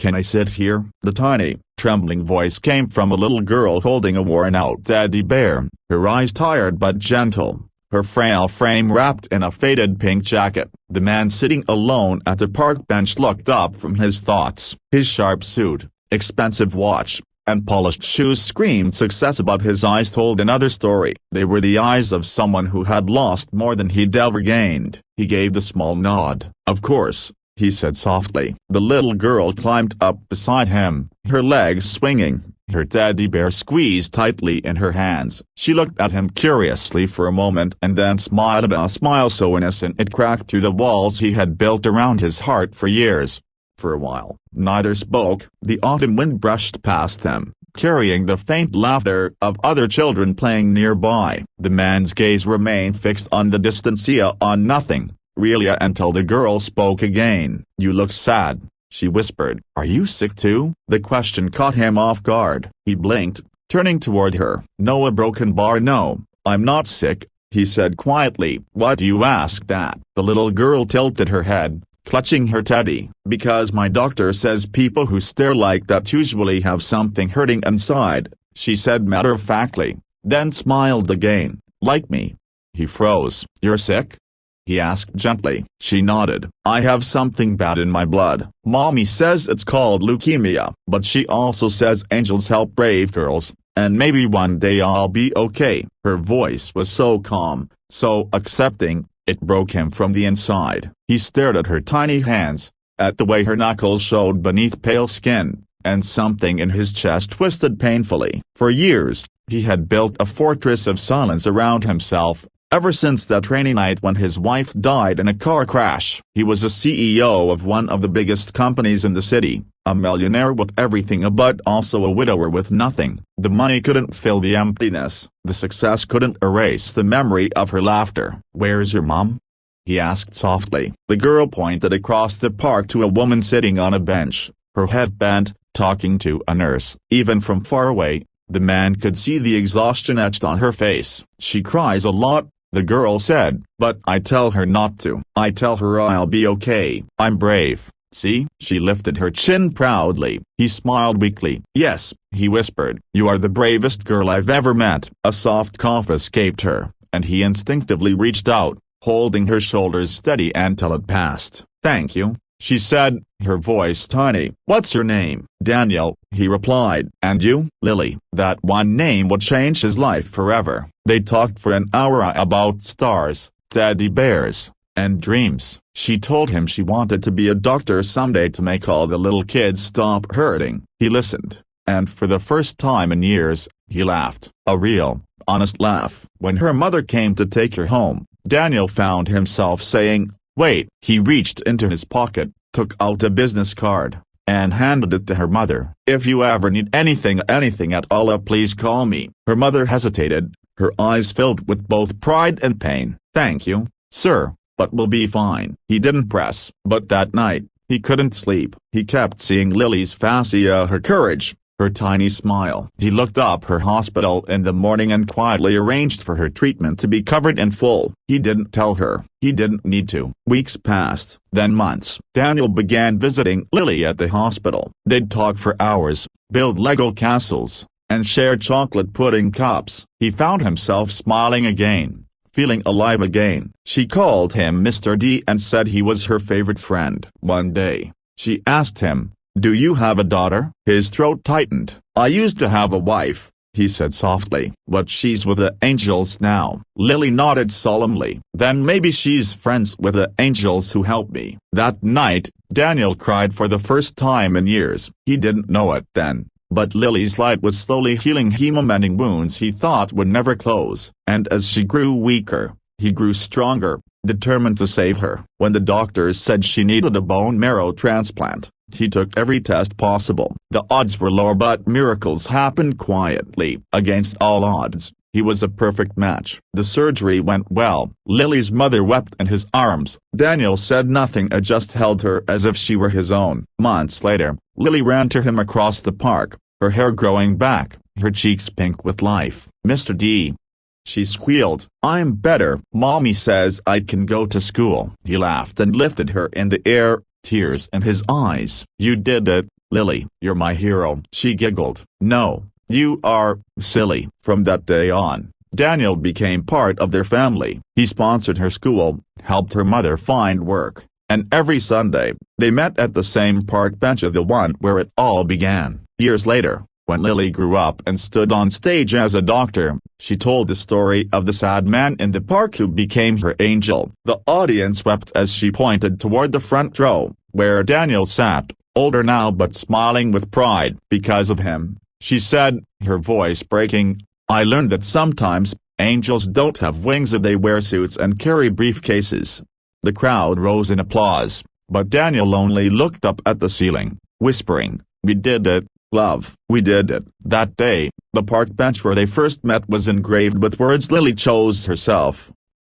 Can I sit here? The tiny, trembling voice came from a little girl holding a worn-out teddy bear, her eyes tired but gentle, her frail frame wrapped in a faded pink jacket. The man sitting alone at the park bench looked up from his thoughts. His sharp suit, expensive watch, and polished shoes screamed success, but his eyes told another story. They were the eyes of someone who had lost more than he'd ever gained. He gave the small nod. Of course, he said softly. The little girl climbed up beside him, her legs swinging, her teddy bear squeezed tightly in her hands. She looked at him curiously for a moment and then smiled, a smile so innocent it cracked through the walls he had built around his heart for years. For a while, neither spoke. The autumn wind brushed past them, carrying the faint laughter of other children playing nearby. The man's gaze remained fixed on the distance, on nothing, really, until the girl spoke again. "You look sad," she whispered. "Are you sick too?" The question caught him off guard. He blinked, turning toward her. "No, a broken bar. No, I'm not sick," he said quietly. "Why do you ask that?" The little girl tilted her head, clutching her teddy. "Because my doctor says people who stare like that usually have something hurting inside," she said matter-of-factly, then smiled again. "Like me." He froze. "You're sick?" he asked gently. She nodded. "I have something bad in my blood. Mommy says it's called leukemia, but she also says angels help brave girls, and maybe one day I'll be okay." Her voice was so calm, so accepting, it broke him from the inside. He stared at her tiny hands, at the way her knuckles showed beneath pale skin, and something in his chest twisted painfully. For years, he had built a fortress of silence around himself. Ever since that rainy night when his wife died in a car crash. He was a CEO of one of the biggest companies in the city, a millionaire with everything but also a widower with nothing. The money couldn't fill the emptiness, the success couldn't erase the memory of her laughter. "Where's your mom?" he asked softly. The girl pointed across the park to a woman sitting on a bench, her head bent, talking to a nurse. Even from far away, the man could see the exhaustion etched on her face. "She cries a lot," the girl said, "but I tell her not to. I tell her I'll be okay. I'm brave, see?" She lifted her chin proudly. He smiled weakly. "Yes," he whispered. "You are the bravest girl I've ever met." A soft cough escaped her, and he instinctively reached out, holding her shoulders steady until it passed. "Thank you," she said, her voice tiny. "What's your name?" "Daniel," he replied. "And you?" "Lily." That one name would change his life forever. They talked for an hour about stars, teddy bears, and dreams. She told him she wanted to be a doctor someday to make all the little kids stop hurting. He listened, and for the first time in years, he laughed. A real, honest laugh. When her mother came to take her home, Daniel found himself saying, "Wait." He reached into his pocket, took out a business card, and handed it to her mother. "If you ever need anything at all, please call me." Her mother hesitated, her eyes filled with both pride and pain. "Thank you, sir, but we'll be fine." He didn't press. But that night, he couldn't sleep. He kept seeing Lily's face, her courage, her tiny smile. He looked up her hospital in the morning and quietly arranged for her treatment to be covered in full. He didn't tell her. He didn't need to. Weeks passed, then months. Daniel began visiting Lily at the hospital. They'd talk for hours, build Lego castles, and share chocolate pudding cups. He found himself smiling again, feeling alive again. She called him Mr. D and said he was her favorite friend. One day, she asked him, "Do you have a daughter?" His throat tightened. "I used to have a wife," he said softly. "But she's with the angels now." Lily nodded solemnly. "Then maybe she's friends with the angels who help me." That night, Daniel cried for the first time in years. He didn't know it then, but Lily's light was slowly healing him, mending wounds he thought would never close. And as she grew weaker, he grew stronger, determined to save her. When the doctors said she needed a bone marrow transplant, he took every test possible. The odds were low, but miracles happened quietly. Against all odds, he was a perfect match. The surgery went well. Lily's mother wept in his arms. Daniel said nothing, just held her as if she were his own. Months later, Lily ran to him across the park, her hair growing back, her cheeks pink with life. "Mr. D," she squealed, "I'm better. Mommy says I can go to school." He laughed and lifted her in the air, tears in his eyes. "You did it, "Lily, you're my hero," she giggled. "No, you are, silly." From that day on, Daniel became part of their family. He sponsored her school, helped her mother find work, and every Sunday, they met at the same park bench, the one where it all began. Years later, when Lily grew up and stood on stage as a doctor, she told the story of the sad man in the park who became her angel. The audience wept as she pointed toward the front row, where Daniel sat, older now but smiling with pride. "Because of him," she said, her voice breaking, "I learned that sometimes, angels don't have wings, they wear suits and carry briefcases." The crowd rose in applause, but Daniel only looked up at the ceiling, whispering, "We did it, love. We did it." That day, the park bench where they first met was engraved with words Lily chose herself.